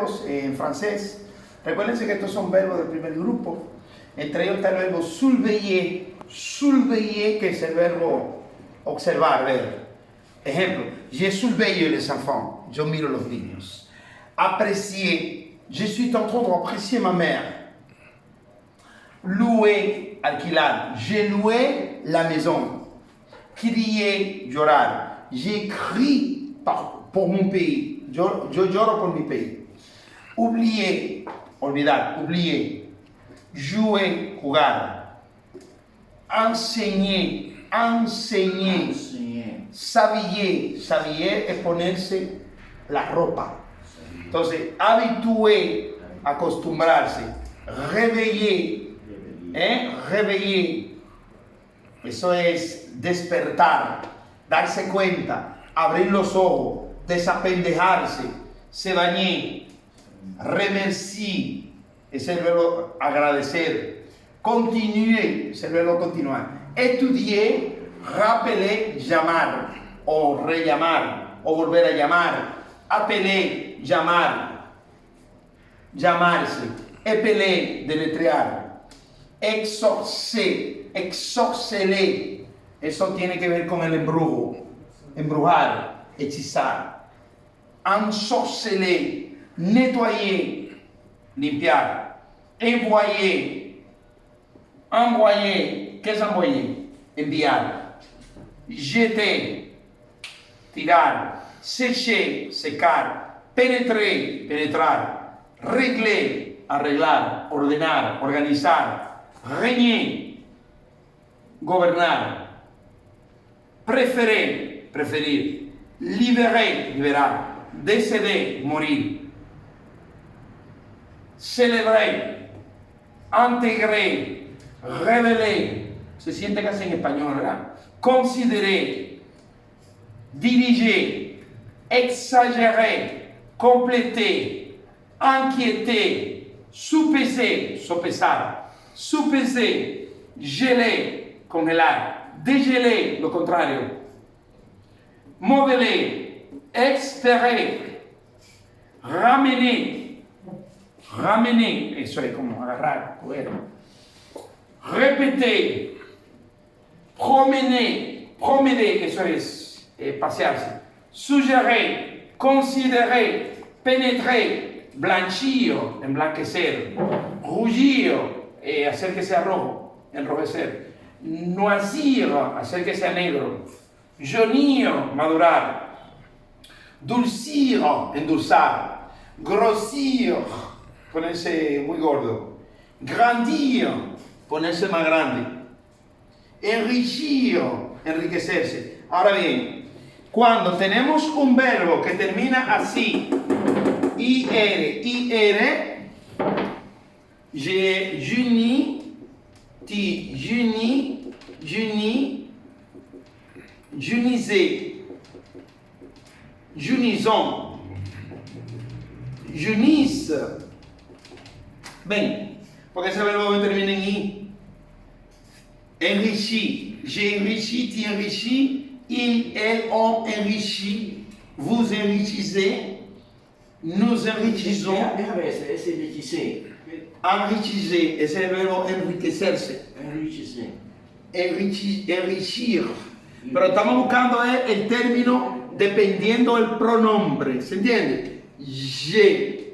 verbos en francés. Recuérdense que estos son verbos del primer grupo. Entre ellos está el verbo surveiller, surveiller, que es el verbo observar, ver. Ejemplo, je surveille les enfants, yo miro los niños. Apprécier, je suis en train d'apprécier ma mère. Louer, alquilar, j'ai loué la maison. Crier, llorar, j'ai crié pour mon pays, yo lloro por mi pays. Oublier, olvidar, oublier. Jouer, jugar. Enseigner, enseigner. S'habiller, s'habiller es ponerse la ropa. Entonces, habitué, acostumbrarse. Réveiller, réveiller. Eso es despertar, darse cuenta, abrir los ojos, desapendejarse, se bañer. Remercier, es el verbo agradecer. Continuer, es el verbo continuar. Estudier, rappeler, llamar, o rellamar, o volver a llamar. Appeler, llamar, llamarse. Épeler, deletrear. Exorcer, exorceler, eso tiene que ver con el embrujo, embrujar, hechizar. Ensorceler, nettoyer, limpiar. Envoyer, envoyer, ¿qué es envoyer? Enviar. Jeter, tirar. Sécher, secar. Pénétrer, penetrar. Régler, arreglar, ordenar, organizar. Régner, gobernar. Préférer, preferir. Libérer, liberar. Décéder, morir. Célébrer, intégrer, révéler. Se siente casi en español, ¿verdad? Considérer, diriger, exagérer, compléter, inquiéter, soupeser, sopesar, soupeser, geler, congelar, dégeler, lo contrario, modeler, extraer, ramener, ramener, eso es como agarrar, coger, repetir, promener, promener, eso es pasearse, sugerir, considerer, penetrer, blanchir, emblanquecer, rougir, hacer que sea rojo, enrojecer, noisir, hacer que sea negro, jaunir, madurar, dulcir, endulzar, grossir, ponerse muy gordo, grandir, ponerse más grande, enriquecer, enriquecerse. Ahora bien, cuando tenemos un verbo que termina así, ir, je junis, ti junis, juniser, junison, junis. Ven, porque ese verbo termina en i. Enrichi, j'ai enrichi, tu enrichis, il, elle, on enrichit, vous enrichissez, nous enrichissons. Es enriquecer. Enriquecer, es el verbo enriquecerse. Enriquecer. Enriquir. Pero estamos buscando el término dependiendo del pronombre. ¿Se entiende? Je,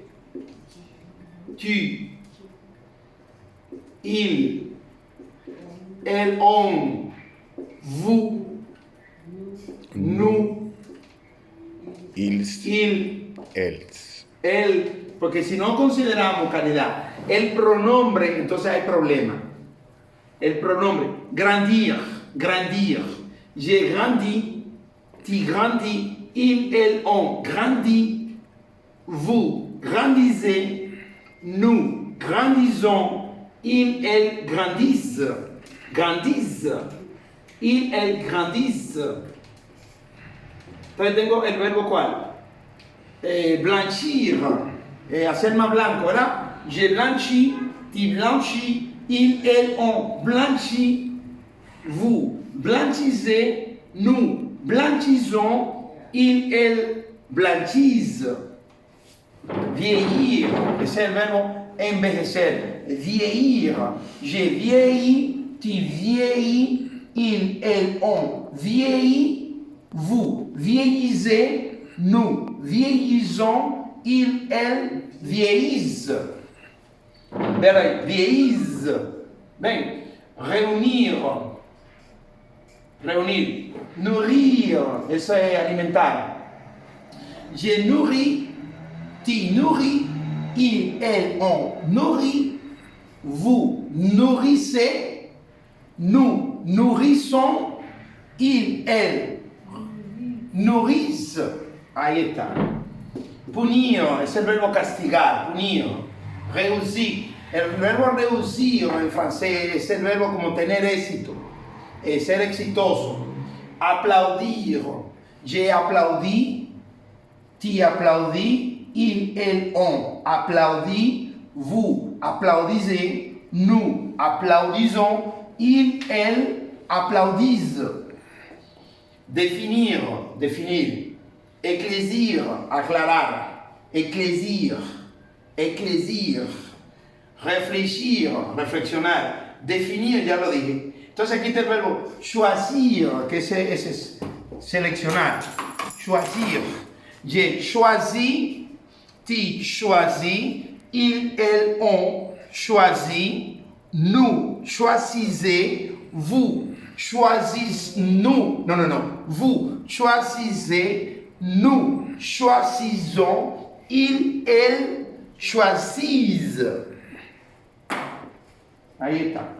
tu, il, elle, on, vous, nous, il, él, porque si no consideramos calidad, el pronombre, entonces hay problema. El pronombre, grandir, grandir. J'ai grandi, tu grandis, il, elle, on grandit, vous grandissez, nous grandissons, il, elle grandissent, grandissent, il, elle grandissent. Entonces tengo el verbo ¿cuál? Blanchir, hacer más blanco, ¿verdad? Je blanchis, tu blanchis, il, elle, on blanchit, vous blanchissez, nous blanchissons, il, elle blanchissent. Vieillir, ese es el verbo envejecer. Vieillir. Je vieillis, tu vieillis, il, elle, on vieillit, vous vieillissez, nous vieillissons, il, elle vieillissent. Vieillissent. Bem, reunir. Reunir. Nourrir, eso es alimentar. Je nourris, tu nourris, il, elle, on nourrit, vous nourrissez, nous nourrissons, il, elle nourrissent. Ahí está. Punir es el verbo castigar, punir. Reducir. El verbo reducir en francés es el verbo como tener éxito, ser exitoso. Aplaudir. J'ai applaudi, tu applaudis, il, elle, on applaudit, vous applaudissez, nous applaudissons, il, elle applaudissent. Définir, définir. Éclésir, aclarar. Éclésir, éclésir. Réfléchir, reflexionar. Définir, ya lo dije. Entonces aquí está el verbo choisir, que es seleccionar. Choisir. J'ai choisi, tu choisis, il, elle, on choisit, nous choisissez, vous choisissez, nous, non, vous choisissez, nous choisissons, il, elle choisissent. Ahí está.